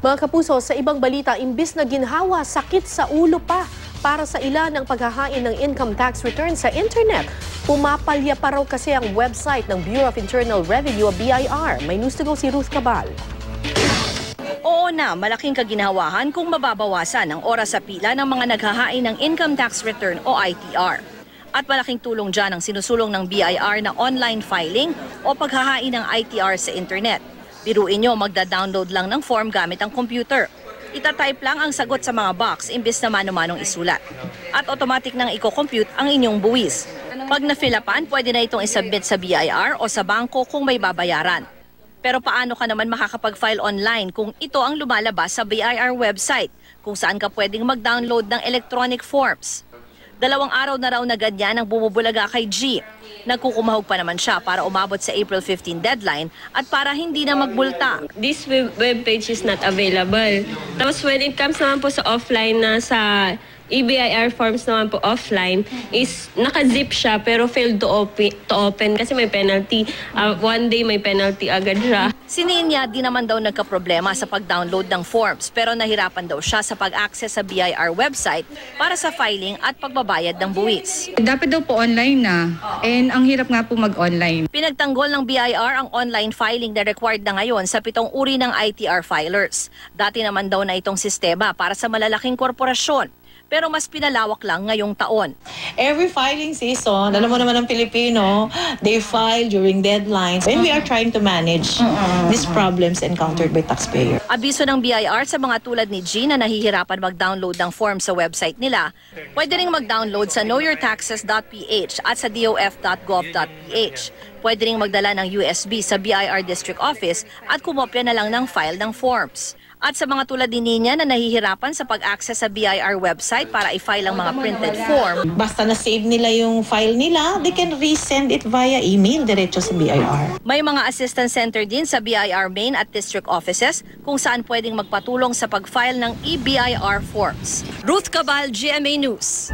Mga kapuso, sa ibang balita, imbis na ginhawa, sakit sa ulo pa para sa ilan ng paghahain ng income tax return sa internet. Pumapalya pa raw kasi ang website ng Bureau of Internal Revenue o BIR. May news to go si Ruth Cabal. Oo na, malaking kaginhawahan kung mababawasan ang oras sa pila ng mga naghahain ng income tax return o ITR. At malaking tulong dyan ang sinusulong ng BIR na online filing o paghahain ng ITR sa internet. Biruin nyo, magda-download lang ng form gamit ang computer. Itatype lang ang sagot sa mga box imbis na mano-manong isulat. At automatic nang i-compute ang inyong buwis. Pag na-fill-upan, pwede na itong isubmit sa BIR o sa bangko kung may babayaran. Pero paano ka naman makakapag-file online kung ito ang lumalabas sa BIR website kung saan ka pwedeng mag-download ng electronic forms? 2 araw na raw na ganyan ang bumubulaga kay G. Nagkukumahog pa naman siya para umabot sa April 15 deadline at para hindi na magbulta. This web page is not available. Tapos when it comes naman po sa offline na sa EBIR forms naman po offline is naka-zip siya pero failed to open kasi may penalty. One day may penalty agad siya. Si Ninya di naman daw nagka-problema sa pag-download ng forms pero nahirapan daw siya sa pag-access sa BIR website para sa filing at pagbabayad ng buwis. Dapat daw po online na and ang hirap nga po mag-online. Pinagtanggol ng BIR ang online filing na required na ngayon sa 7 uri ng ITR filers. Dati naman daw na itong sistema para sa malalaking korporasyon. Pero mas pinalawak lang ngayong taon. Every filing season, alam mo naman ang Pilipino, they file during deadlines. And we are trying to manage these problems encountered by taxpayers. Abiso ng BIR sa mga tulad ni G na nahihirapan mag-download ng form sa website nila, pwede ring mag-download sa knowyourtaxes.ph at sa dof.gov.ph. Pwede ring magdala ng USB sa BIR District Office at kumopya na lang ng file ng forms. At sa mga tulad ni Ninya na nahihirapan sa pag-access sa BIR website para i-file ang mga printed form. Basta na-save nila yung file nila, they can resend it via email diretso sa BIR. May mga assistance center din sa BIR main at district offices kung saan pwedeng magpatulong sa pag-file ng EBIR forms. Ruth Cabal, GMA News.